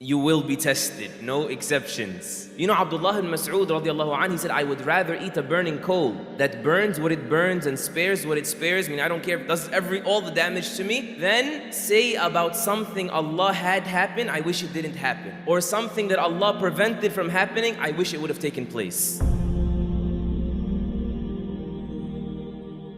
You will be tested, no exceptions. You know, Abdullah ibn Mas'ud radiallahu anh, he said, I would rather eat a burning coal that burns what it burns and spares what it spares, I don't care if it does all the damage to me, than say about something Allah had happen, I wish it didn't happen. Or something that Allah prevented from happening, I wish it would have taken place.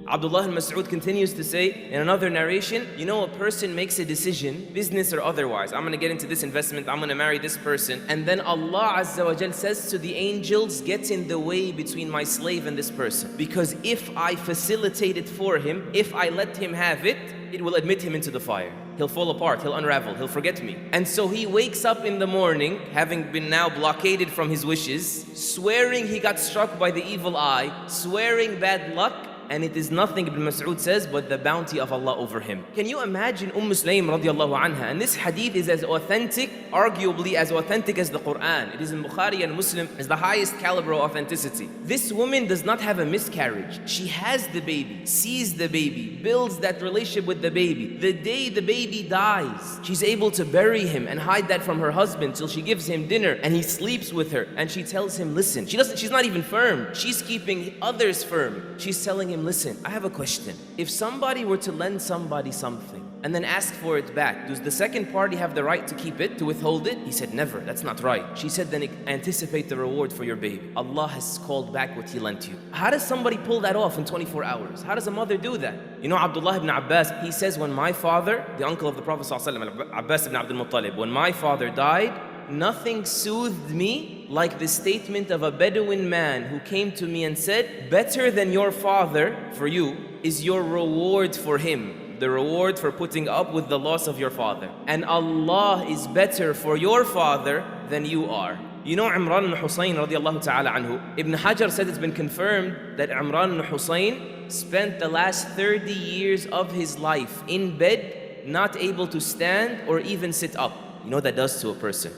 Abdullah ibn Mas'ud continues to say in another narration, you know, a person makes a decision, business or otherwise, I'm going to get into this investment, I'm going to marry this person, and then Allah Azza wa Jal says to the angels, get in the way between my slave and this person. Because if I facilitate it for him, if I let him have it, it will admit him into the fire. He'll fall apart, he'll unravel, he'll forget me. And so he wakes up in the morning, having been now blockaded from his wishes, swearing he got struck by the evil eye, swearing bad luck, and it is nothing, Ibn Mas'ud says, but the bounty of Allah over him. Can you imagine Sulaym radiallahu anha? And this hadith is as authentic, arguably as authentic as the Quran. It is in Bukhari and Muslim, is the highest caliber of authenticity. This woman does not have a miscarriage. She has the baby, sees the baby, builds that relationship with the baby. The day the baby dies, she's able to bury him and hide that from her husband till she gives him dinner and he sleeps with her. And she tells him, listen, she's not even firm. She's keeping others firm. She's telling him, listen, I have a question. If somebody were to lend somebody something and then ask for it back, does the second party have the right to keep it, to withhold it? He said, never, that's not right. She said, then anticipate the reward for your baby. Allah has called back what He lent you. How does somebody pull that off in 24 hours? How does a mother do that? You know, Abdullah ibn Abbas, he says, when my father, the uncle of the Prophet ﷺ, Abbas ibn Abdul Muttalib, when my father died, nothing soothed me like the statement of a Bedouin man who came to me and said, better than your father for you is your reward for him, the reward for putting up with the loss of your father. And Allah is better for your father than you are. You know Imran ibn Husayn radiallahu ta'ala anhu, Ibn Hajar said it's been confirmed that Imran ibn Husayn spent the last 30 years of his life in bed, not able to stand or even sit up. You know what that does to a person?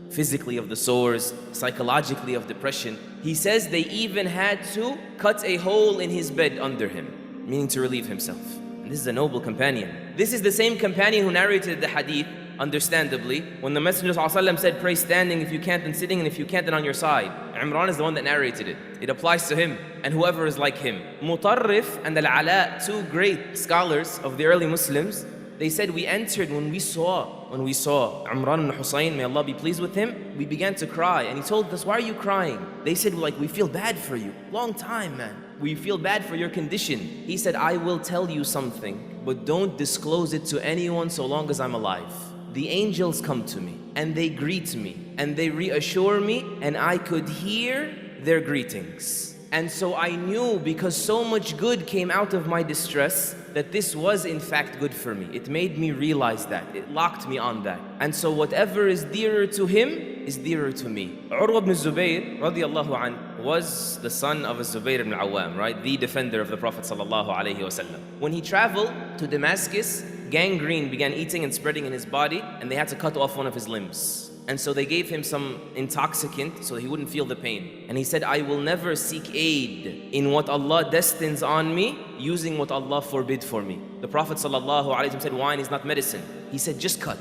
Physically of the sores, psychologically of depression. He says they even had to cut a hole in his bed under him, meaning to relieve himself. And this is a noble companion. This is the same companion who narrated the hadith, understandably, when the Messenger ﷺ said, pray standing if you can't, and sitting, and if you can't, then on your side. Imran is the one that narrated it. It applies to him and whoever is like him. Mutarrif and Al-Ala, two great scholars of the early Muslims, they said, we entered when we saw Imran ibn Husayn, may Allah be pleased with him, we began to cry. And he told us, why are you crying? They said, like, we feel bad for you. Long time, man. We feel bad for your condition. He said, I will tell you something, but don't disclose it to anyone so long as I'm alive. The angels come to me, and they greet me, and they reassure me, and I could hear their greetings. And so I knew, because so much good came out of my distress, that this was in fact good for me. It made me realize that. It locked me on that. And so whatever is dearer to him is dearer to me. Urwa ibn Zubayr radiallahu anh was the son of Zubayr ibn Awam, right? The defender of the Prophet sallallahu alaihi wasallam. When he traveled to Damascus, gangrene began eating and spreading in his body, and they had to cut off one of his limbs. And so they gave him some intoxicant so he wouldn't feel the pain. And he said, I will never seek aid in what Allah destines on me using what Allah forbid for me. The Prophet ﷺ said, wine is not medicine. He said, just cut.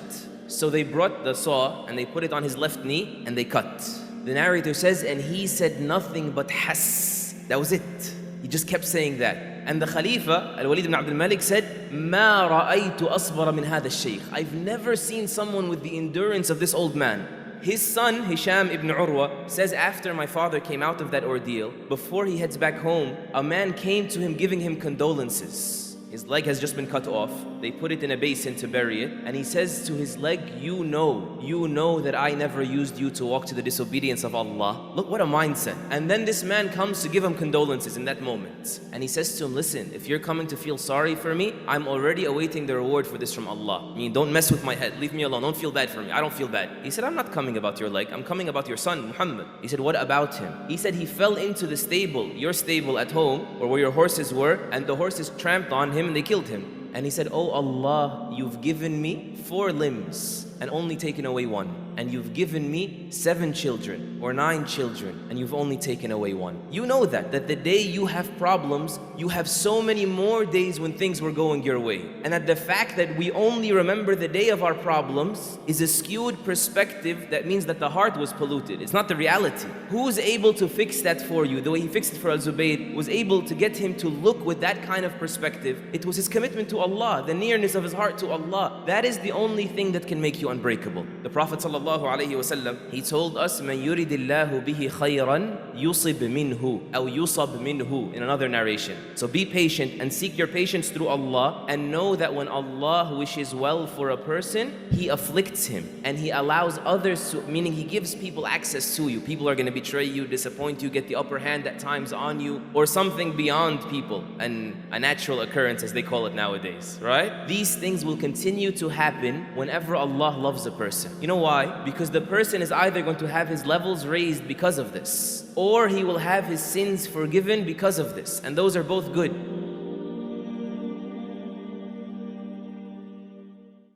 So they brought the saw and they put it on his left knee and they cut. The narrator says, and he said nothing but has. That was it. He just kept saying that. And the Khalifa, Al-Walid ibn Abdul Malik, said, مَا رَأَيْتُ أَصْبَرَ مِنْ هَذَا الشَّيْخ. I've never seen someone with the endurance of this old man. His son, Hisham ibn Urwa, says after my father came out of that ordeal, before he heads back home, a man came to him giving him condolences. His leg has just been cut off. They put it in a basin to bury it. And he says to his leg, you know that I never used you to walk to the disobedience of Allah. Look, what a mindset. And then this man comes to give him condolences in that moment. And he says to him, listen, if you're coming to feel sorry for me, I'm already awaiting the reward for this from Allah. I mean, don't mess with my head. Leave me alone. Don't feel bad for me. I don't feel bad. He said, I'm not coming about your leg. I'm coming about your son, Muhammad. He said, what about him? He said, he fell into the stable, your stable at home, or where your horses were, and the horses tramped on him and they killed him. And he said, oh Allah, you've given me 4 limbs and only taken away 1. and you've given me 7 children or 9 children, and you've only taken away 1. You know that the day you have problems, you have so many more days when things were going your way. And that the fact that we only remember the day of our problems is a skewed perspective that means that the heart was polluted. It's not the reality. Who's able to fix that for you? The way he fixed it for Al-Zubayr was able to get him to look with that kind of perspective. It was his commitment to Allah, the nearness of his heart to Allah. That is the only thing that can make you unbreakable. The Prophet ﷺ, he told us, مَنْ يُرِدِ اللَّهُ بِهِ خَيْرًا يُصِبْ مِنْهُ أو يُصَبْ مِنْهُ, in another narration. So be patient and seek your patience through Allah, and know that when Allah wishes well for a person, He afflicts him and He allows others to, meaning He gives people access to you. People are going to betray you, disappoint you, get the upper hand at times on you, or something beyond people, and a natural occurrence as they call it nowadays, right? These things will continue to happen whenever Allah loves a person. You know why? Because the person is either going to have his levels raised because of this, or he will have his sins forgiven because of this, and those are both good.